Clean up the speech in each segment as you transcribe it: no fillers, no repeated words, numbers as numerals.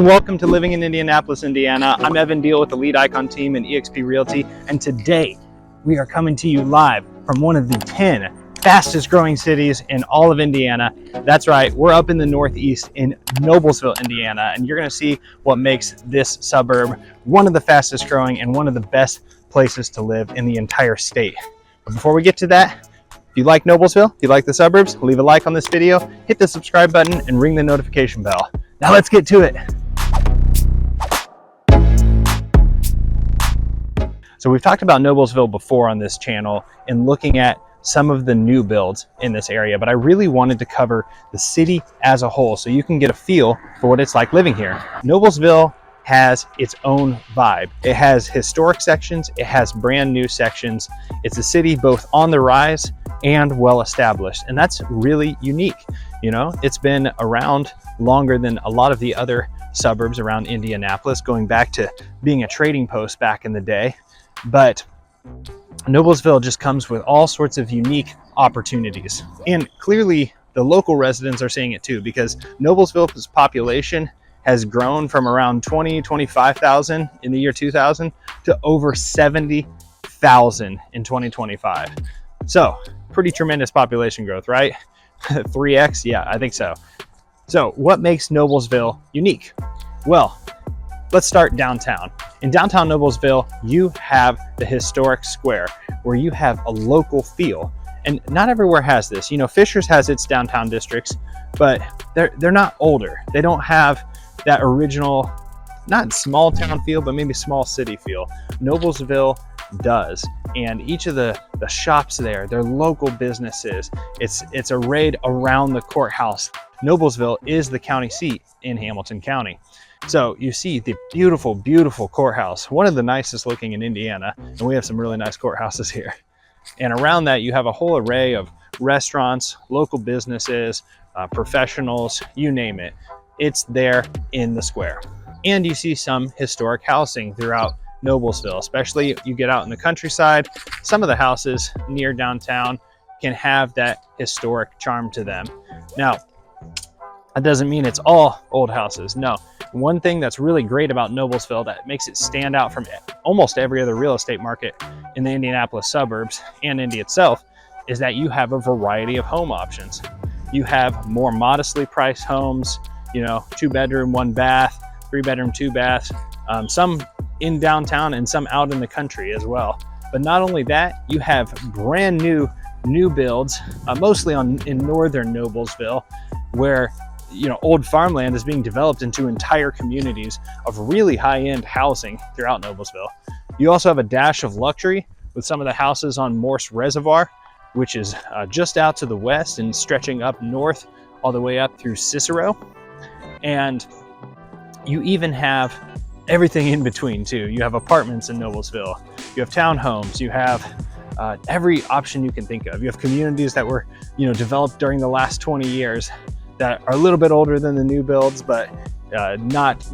and welcome to Living in Indianapolis, Indiana. I'm Evan Deal with the Lead Icon team in eXp Realty, and today we are coming to you live from one of the 10 fastest growing cities in all of Indiana. That's right, we're up in the Northeast in Noblesville, Indiana, and you're gonna see what makes this suburb one of the fastest growing and one of the best places to live in the entire state. But before we get to that, if you like Noblesville, if you like the suburbs, leave a like on this video, hit the subscribe button, and ring the notification bell. Now let's get to it. So we've talked about Noblesville before on this channel and looking at some of the new builds in this area, but I really wanted to cover the city as a whole so you can get a feel for what it's like living here. Noblesville has its own vibe. It has historic sections, it has brand new sections. It's a city both on the rise and well established, and that's really unique. You know, it's been around longer than a lot of the other suburbs around Indianapolis, going back to being a trading post back in the day. But Noblesville just comes with all sorts of unique opportunities, and clearly the local residents are seeing it too, because Noblesville's population has grown from around 25,000 in the year 2000 to over 70,000 in 2025. So pretty tremendous population growth, right? 3x, yeah, I think so. So what makes Noblesville unique? Well, let's start downtown. In downtown Noblesville, you have the historic square where you have a local feel. And not everywhere has this. You know, Fishers has its downtown districts, but they're not older. They don't have that original, not small town feel, but maybe small city feel. Noblesville does. And each of the shops there, they're local businesses. It's arrayed around the courthouse. Noblesville is the county seat in Hamilton County. So you see the beautiful, beautiful courthouse, one of the nicest looking in Indiana, and we have some really nice courthouses here. And around that, you have a whole array of restaurants, local businesses, professionals, you name it. It's there in the square. And you see some historic housing throughout Noblesville, especially you get out in the countryside. Some of the houses near downtown can have that historic charm to them. Now, that doesn't mean it's all old houses. No, one thing that's really great about Noblesville that makes it stand out from almost every other real estate market in the Indianapolis suburbs and Indy itself is that you have a variety of home options. You have more modestly priced homes, you know, 2-bedroom, 1-bath, 3-bedroom, 2-bath, some in downtown and some out in the country as well. But not only that, you have brand new builds, mostly in northern Noblesville, where old farmland is being developed into entire communities of really high-end housing throughout Noblesville. You also have a dash of luxury with some of the houses on Morse Reservoir, which is just out to the west and stretching up north all the way up through Cicero. And you even have everything in between too. You have apartments in Noblesville, you have townhomes, you have every option you can think of. You have communities that were developed during the last 20 years that are a little bit older than the new builds, but not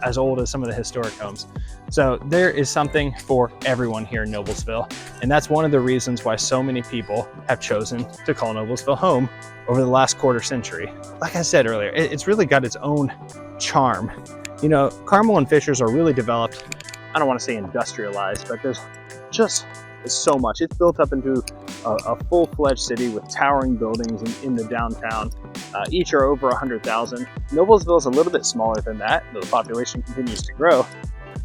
as old as some of the historic homes. So there is something for everyone here in Noblesville, and that's one of the reasons why so many people have chosen to call Noblesville home over the last quarter century. Like I said earlier, it's really got its own charm. Carmel and Fishers are really developed. I don't want to say industrialized, but there's just so much. It's built up into a full-fledged city with towering buildings in the downtown. Each are over 100,000. Noblesville is a little bit smaller than that, though the population continues to grow,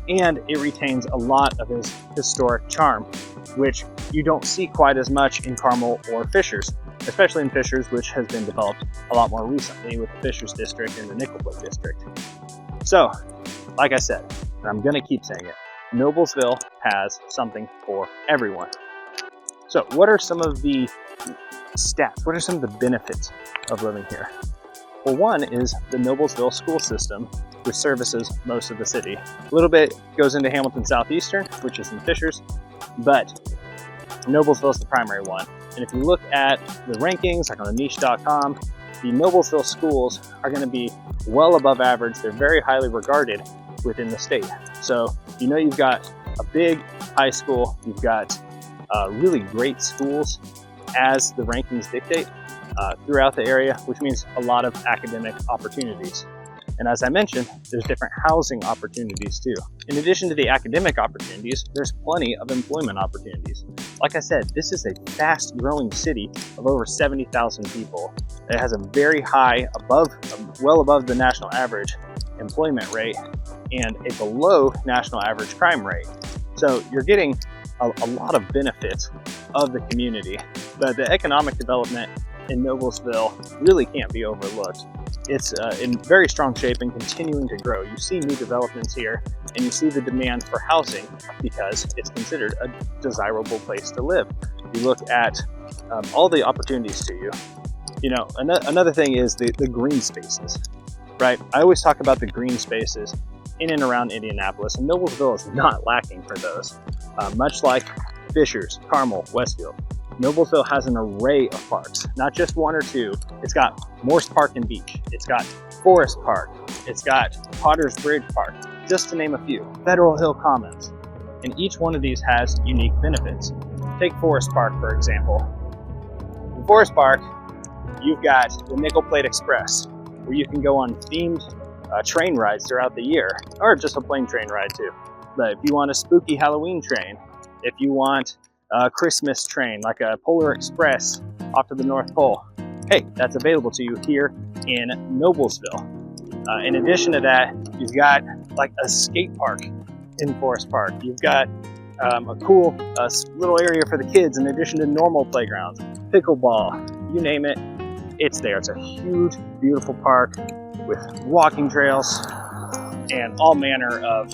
and it retains a lot of its historic charm, which you don't see quite as much in Carmel or Fishers, especially in Fishers, which has been developed a lot more recently with the Fishers district and the Nickelbrook district. So, like I said, and I'm gonna keep saying it, Noblesville has something for everyone. So what are some of the stats? What are some of the benefits of living here? Well, one is the Noblesville school system, which services most of the city. A little bit goes into Hamilton Southeastern, which is in Fishers, but Noblesville is the primary one. And if you look at the rankings, like on niche.com, the Noblesville schools are going to be well above average. They're very highly regarded within the state. So you've got a big high school, you've got really great schools as the rankings dictate throughout the area, which means a lot of academic opportunities. And as I mentioned, there's different housing opportunities too. In addition to the academic opportunities, there's plenty of employment opportunities. Like I said, this is a fast growing city of over 70,000 people. It has a very high, well above the national average employment rate and a below national average crime rate. So you're getting a lot of benefits of the community. But the economic development in Noblesville really can't be overlooked. It's in very strong shape and continuing to grow. You see new developments here, and you see the demand for housing because it's considered a desirable place to live. You look at all the opportunities to you. You know, another thing is the green spaces, right? I always talk about the green spaces in and around Indianapolis, and Noblesville is not lacking for those. Much like Fishers, Carmel, Westfield, Noblesville has an array of parks, not just one or two. It's got Morse Park and Beach. It's got Forest Park. It's got Potter's Bridge Park, just to name a few. Federal Hill Commons. And each one of these has unique benefits. Take Forest Park, for example. In Forest Park, you've got the Nickel Plate Express, where you can go on themed train rides throughout the year, or just a plain train ride too. But if you want a spooky Halloween train, if you want a Christmas train like a Polar Express off to the North Pole, hey, that's available to you here in Noblesville. In addition to that, you've got like a skate park in Forest Park. You've got a cool little area for the kids in addition to normal playgrounds, pickleball, you name it, it's there. It's a huge, beautiful park with walking trails and all manner of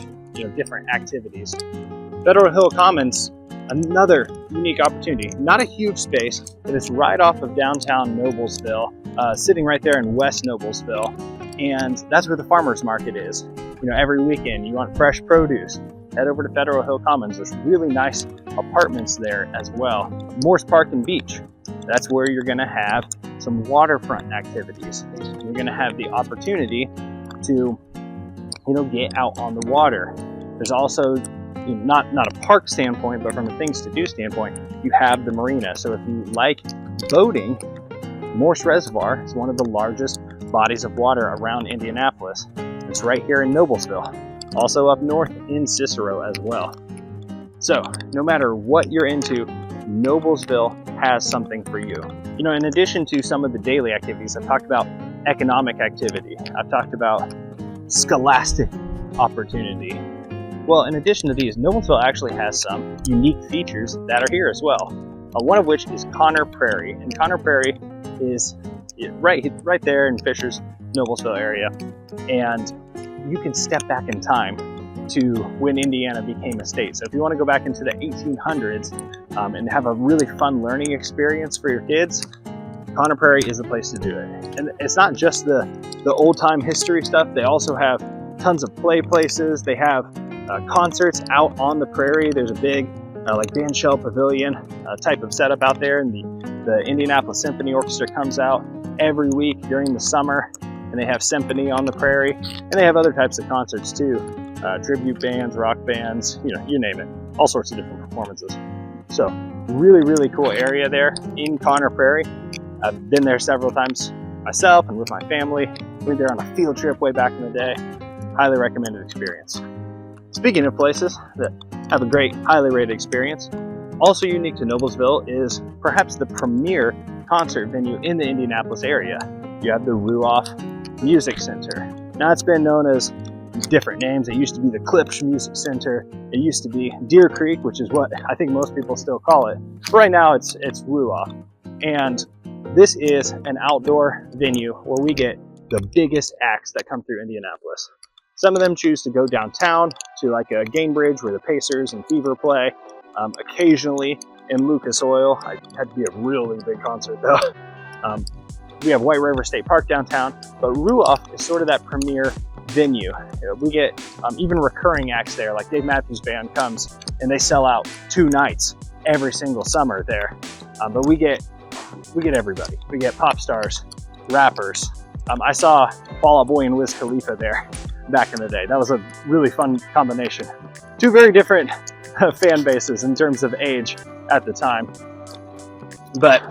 different activities. Federal Hill Commons, another unique opportunity. Not a huge space, but it's right off of downtown Noblesville, sitting right there in West Noblesville, and that's where the farmers market is. Every weekend you want fresh produce, head over to Federal Hill Commons. There's really nice apartments there as well. Morse Park and Beach, that's where you're going to have some waterfront activities. You're going to have the opportunity to get out on the water. There's also not a park standpoint, but from a things to do standpoint, you have the marina. So if you like boating, Morse Reservoir is one of the largest bodies of water around Indianapolis. It's right here in Noblesville, also up north in Cicero as well. So no matter what you're into, Noblesville has something for you. In addition to some of the daily activities, I've talked about economic activity. I've talked about scholastic opportunity. Well, in addition to these, Noblesville actually has some unique features that are here as well. One of which is Conner Prairie, and Conner Prairie is right there in Fishers, Noblesville area, and you can step back in time to when Indiana became a state. So if you want to go back into the 1800s and have a really fun learning experience for your kids, Conner Prairie is the place to do it. And it's not just the old time history stuff. They also have tons of play places. They have concerts out on the prairie. There's a big like bandshell pavilion type of setup out there, and the Indianapolis Symphony Orchestra comes out every week during the summer, and they have symphony on the prairie, and they have other types of concerts too, tribute bands, rock bands, you name it, all sorts of different performances. So really, really cool area there in Conner Prairie. I've been there several times myself and with my family. We were there on a field trip way back in the day. Highly recommended experience. Speaking of places that have a great, highly rated experience, also unique to Noblesville is perhaps the premier concert venue in the Indianapolis area. You have the Ruoff Music Center. Now it's been known as different names. It used to be the Klipsch Music Center. It used to be Deer Creek, which is what I think most people still call it. But right now it's Ruoff. And this is an outdoor venue where we get the biggest acts that come through Indianapolis. Some of them choose to go downtown to like a Gainbridge where the Pacers and Fever play. Occasionally in Lucas Oil. It had to be a really big concert though. We have White River State Park downtown, but Ruoff is sort of that premier venue. We get even recurring acts there, like Dave Matthews Band comes and they sell out 2 nights every single summer there. But we get everybody. We get pop stars, rappers. I saw Fall Out Boy and Wiz Khalifa there back in the day. That was a really fun combination. 2 very different fan bases in terms of age at the time. But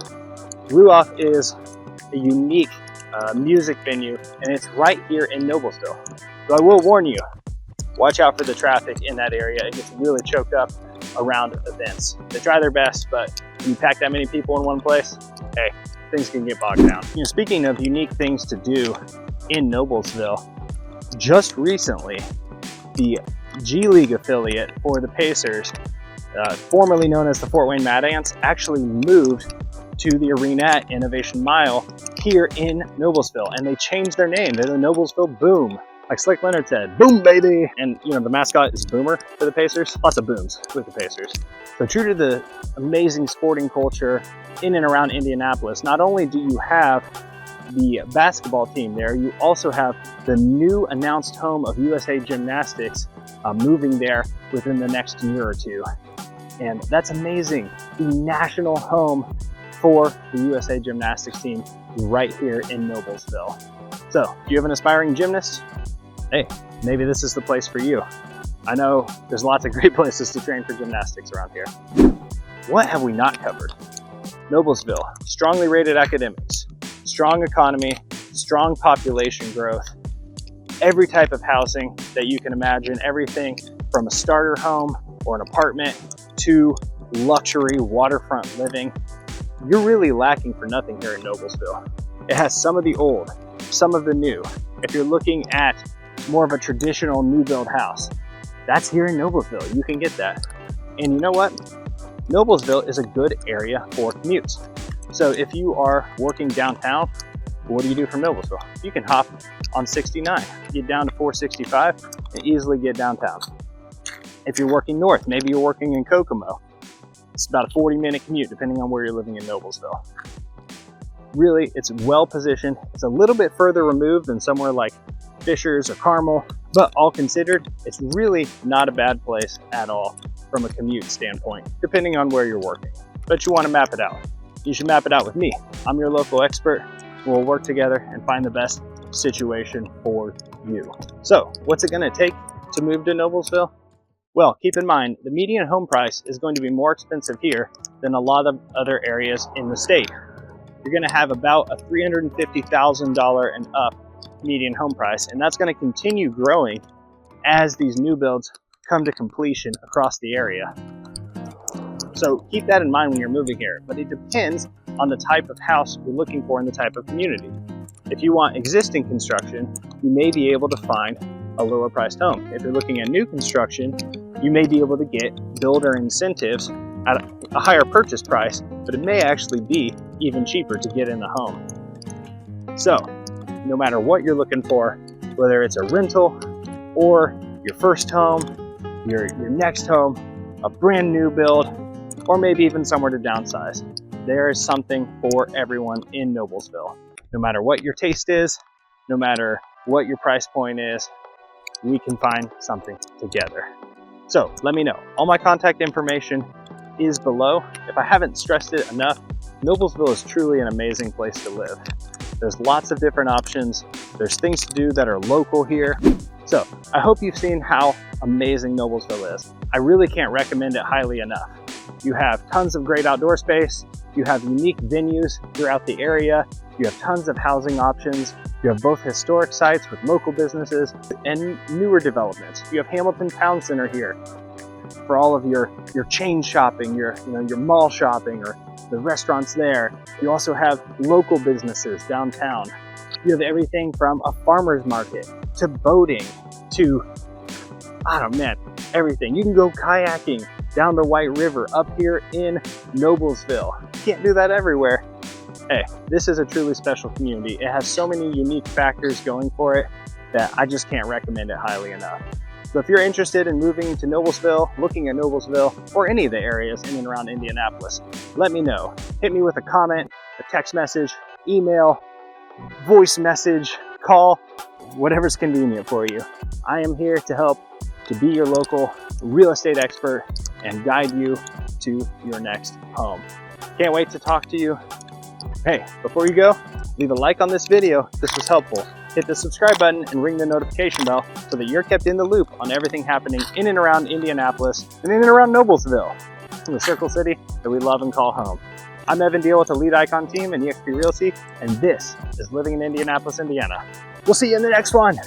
Ruoff is a unique music venue, and it's right here in Noblesville. So I will warn you, watch out for the traffic in that area. It gets really choked up around events. They try their best, but when you pack that many people in one place, hey, things can get bogged down. You know, speaking of unique things to do in Noblesville, just recently, the G League affiliate for the Pacers, formerly known as the Fort Wayne Mad Ants, actually moved to the arena at Innovation Mile here in Noblesville, and they changed their name. They're the Noblesville Boom, like Slick Leonard said, boom baby. And you know, the mascot is Boomer for the Pacers. Lots of booms with the Pacers. So true to the amazing sporting culture in and around Indianapolis, not only do you have the basketball team there, you also have the new announced home of USA Gymnastics moving there within the next year or two. And that's amazing. The national home for the USA Gymnastics team right here in Noblesville. So, do you have an aspiring gymnast? Hey, maybe this is the place for you. I know there's lots of great places to train for gymnastics around here. What have we not covered? Noblesville, strongly rated academics, strong economy, strong population growth, every type of housing that you can imagine, everything from a starter home or an apartment to luxury waterfront living. You're really lacking for nothing here in Noblesville. It has some of the old, some of the new. If you're looking at more of a traditional new build house, that's here in Noblesville. You can get that. And you know what? Noblesville is a good area for commutes. So if you are working downtown, what do you do from Noblesville? You can hop on 69, get down to 465, and easily get downtown. If you're working north, maybe you're working in Kokomo, it's about a 40-minute commute depending on where you're living in Noblesville. Really, it's well positioned. It's a little bit further removed than somewhere like Fishers or Carmel, but all considered, it's really not a bad place at all from a commute standpoint, depending on where you're working. But you want to map it out. You should map it out with me. I'm your local expert. We'll work together and find the best situation for you. So, what's it going to take to move to Noblesville? Well, keep in mind, the median home price is going to be more expensive here than a lot of other areas in the state. You're going to have about a $350,000 and up median home price, and that's going to continue growing as these new builds come to completion across the area. So keep that in mind when you're moving here, but it depends on the type of house you're looking for and the type of community. If you want existing construction, you may be able to find a lower priced home. If you're looking at new construction, you may be able to get builder incentives at a higher purchase price, but it may actually be even cheaper to get in the home. So, no matter what you're looking for, whether it's a rental or your first home, your next home, a brand new build, or maybe even somewhere to downsize, there is something for everyone in Noblesville. No matter what your taste is, no matter what your price point is, we can find something together. So let me know. All my contact information is below. If I haven't stressed it enough, Noblesville is truly an amazing place to live. There's lots of different options. There's things to do that are local here. So I hope you've seen how amazing Noblesville is. I really can't recommend it highly enough. You have tons of great outdoor space. You have unique venues throughout the area. You have tons of housing options. You have both historic sites with local businesses and newer developments. You have Hamilton Town Center here for all of your chain shopping, your mall shopping, or the restaurants there. You also have local businesses downtown. You have everything from a farmer's market to boating to, everything. You can go kayaking down the White River up here in Noblesville. You can't do that everywhere. Hey, this is a truly special community. It has so many unique factors going for it that I just can't recommend it highly enough. So if you're interested in moving to Noblesville, looking at Noblesville, or any of the areas in and around Indianapolis, let me know. Hit me with a comment, a text message, email, voice message, call, whatever's convenient for you. I am here to help to be your local real estate expert and guide you to your next home. Can't wait to talk to you. Hey, before you go, leave a like on this video if this was helpful. Hit the subscribe button and ring the notification bell so that you're kept in the loop on everything happening in and around Indianapolis and in and around Noblesville, the Circle City that we love and call home. I'm Evan Deal with the Lead Icon team and eXp Realty, and this is Living in Indianapolis, Indiana. We'll see you in the next one.